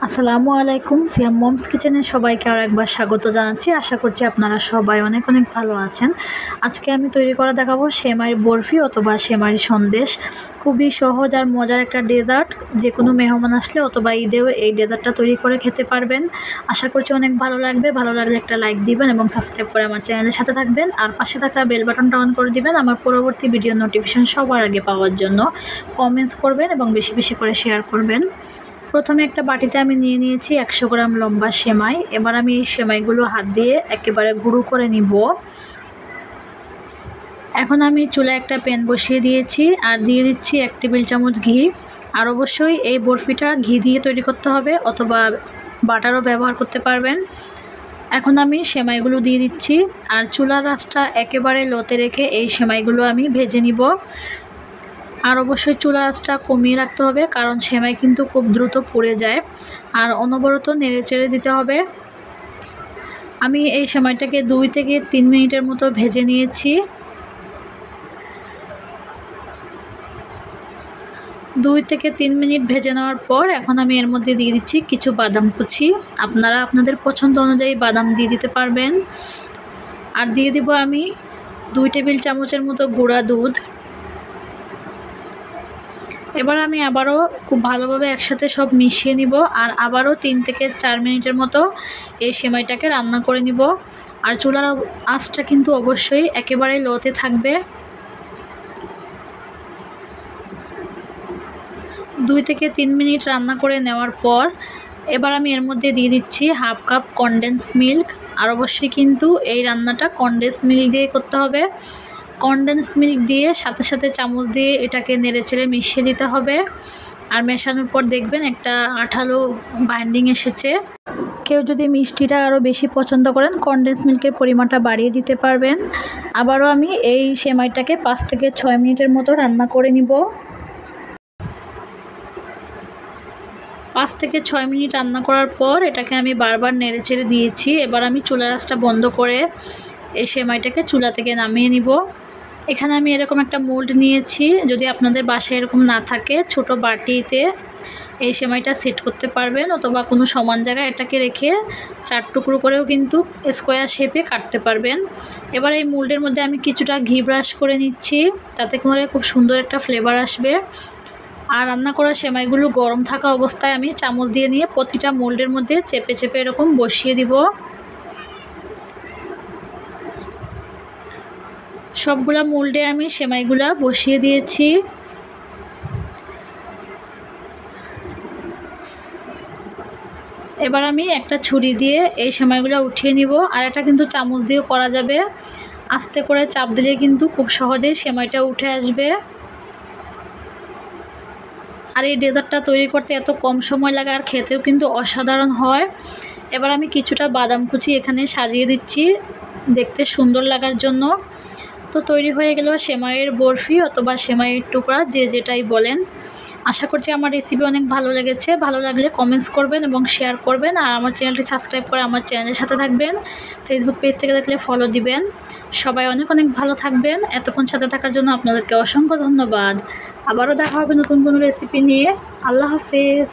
আসসালামু আলাইকুম। সিয়াম মমস কিচেনে সবাইকে আর একবার স্বাগত জানাচ্ছি। আশা করছি আপনারা সবাই অনেক অনেক ভালো আছেন। আজকে আমি তৈরি করে দেখাবো সেমাইয়ের বরফি অথবা সেমাইয়ের সন্দেশ। খুবই সহজ আর মজার একটা ডেজার্ট, যে কোনো মেহমান আসলে অথবা ঈদেও এই ডেজার্টটা তৈরি করে খেতে পারবেন। আশা করছি অনেক ভালো লাগবে। ভালো লাগলে একটা লাইক দিবেন এবং সাবস্ক্রাইব করে আমার চ্যানেলের সাথে থাকবেন, আর পাশে থাকা বেল বাটনটা অন করে দিবেন আমার পরবর্তী ভিডিও নোটিফিকেশন সবার আগে পাওয়ার জন্য। কমেন্টস করবেন এবং বেশি বেশি করে শেয়ার করবেন। প্রথমে একটা বাটিতে আমি নিয়ে নিয়েছি 100 গ্রাম লম্বা সেমাই। এবার আমি এই সেমাইগুলো হাত দিয়ে একেবারে গুঁড়ো করে নিব। এখন আমি চুলায় একটা প্যান বসিয়ে দিয়েছি আর দিয়ে দিচ্ছি 1 টেবিল চামচ ঘি। আর অবশ্যই এই বরফিটা ঘি দিয়ে তৈরি করতে হবে অথবা বাটারও ব্যবহার করতে পারবেন। এখন আমি সেমাইগুলো দিয়ে দিচ্ছি আর চুলার আঁচটা একেবারে লোতে রেখে এই সেমাইগুলো আমি ভেজে নিব। আর অবশ্যই চুলার আঁচটা কমিয়ে রাখতে হবে, কারণ সেমাই কিন্তু খুব দ্রুত পুড়ে যায়। আর অনবরত নেড়েচেড়ে দিতে হবে। আমি এই সেমাইটাকে 2 থেকে 3 মিনিটের মতো ভেজে নিয়েছি। 2 থেকে 3 মিনিট ভেজে নেওয়ার পর এখন আমি এর মধ্যে দিয়ে দিচ্ছি কিছু বাদাম কুচি। আপনারা আপনাদের পছন্দ অনুযায়ী বাদাম দিয়ে দিতে পারবেন। আর দিয়ে দিব আমি 2 টেবিল চামচের মতো গুঁড়া দুধ। এবার আমি আবারও খুব ভালোভাবে একসাথে সব মিশিয়ে নিব আর আবারও 3 থেকে 4 মিনিটের মতো এই সেমাইটাকে রান্না করে নিব। আর চুলার আঁচটা কিন্তু অবশ্যই একেবারে লোতে থাকবে। 2 থেকে 3 মিনিট রান্না করে নেওয়ার পর এবার আমি এর মধ্যে দিয়ে দিচ্ছি হাফ কাপ কনডেন্স মিল্ক। আর অবশ্যই কিন্তু এই রান্নাটা কনডেন্স মিল্ক দিয়ে করতে হবে। কনডেন্স মিল্ক দিয়ে সাথে সাথে চামচ দিয়ে এটাকে নেড়েচেড়ে মিশিয়ে দিতে হবে। আর মেশানোর পর দেখবেন একটা আঠালো বাইন্ডিং এসেছে। কেউ যদি মিষ্টিটা আরও বেশি পছন্দ করেন কনডেন্স মিল্কের পরিমাণটা বাড়িয়ে দিতে পারবেন। আবারও আমি এই সেমাইটাকে 5 থেকে 6 মিনিটের মতো রান্না করে নিব। 5 থেকে 6 মিনিট রান্না করার পর এটাকে আমি বারবার নেড়েচেড়ে দিয়েছি। এবার আমি চুলার আঁচটা বন্ধ করে এই সেমাইটাকে চুলা থেকে নামিয়ে নিব। এখানে আমি এরকম একটা মোল্ড নিয়েছি। যদি আপনাদের বাসায় এরকম না থাকে ছোট বাটিতে এই সেমাইটা সেট করতে পারবেন, অথবা কোনো সমান জায়গায় এটাকে রেখে 4 টুকরো করেও কিন্তু স্কোয়ার শেপে কাটতে পারবেন। এবার এই মোল্ডের মধ্যে আমি কিছুটা ঘি ব্রাশ করে নিচ্ছি, তাতে করে খুব সুন্দর একটা ফ্লেভার আসবে। আর রান্না করা সেমাইগুলো গরম থাকা অবস্থায় আমি চামচ দিয়ে নিয়ে প্রতিটা মোল্ডের মধ্যে চেপে চেপে এরকম বসিয়ে দিব। সবগুলা মোল্ডে আমি সেমাইগুলা বসিয়ে দিয়েছি। এবার আমি একটা ছুরি দিয়ে এই সেমাইগুলো উঠিয়ে নিব। আর এটা কিন্তু চামচ দিয়েও করা যাবে। আস্তে করে চাপ দিলে কিন্তু খুব সহজেই সেমাইটা উঠে আসবে। আর এই ডেজার্টটা তৈরি করতে এত কম সময় লাগে আর খেতেও কিন্তু অসাধারণ হয়। এবার আমি কিছুটা বাদাম কুচি এখানে সাজিয়ে দিচ্ছি দেখতে সুন্দর লাগার জন্য। তো তৈরি হয়ে গেল সেমাইয়ের বরফি অথবা সেমাইয়ের টুকরা, যে যেটাই বলেন। আশা করছি আমার রেসিপি অনেক ভালো লেগেছে। ভালো লাগলে কমেন্টস করবেন এবং শেয়ার করবেন। আর আমার চ্যানেলটি সাবস্ক্রাইব করে আমার চ্যানেলের সাথে থাকবেন। ফেসবুক পেজ থেকে দেখলে ফলো দিবেন। সবাই অনেক অনেক ভালো থাকবেন। এতক্ষণ সাথে থাকার জন্য আপনাদেরকে অসংখ্য ধন্যবাদ। আবারও দেখা হবে নতুন কোনো রেসিপি নিয়ে। আল্লাহ হাফেজ।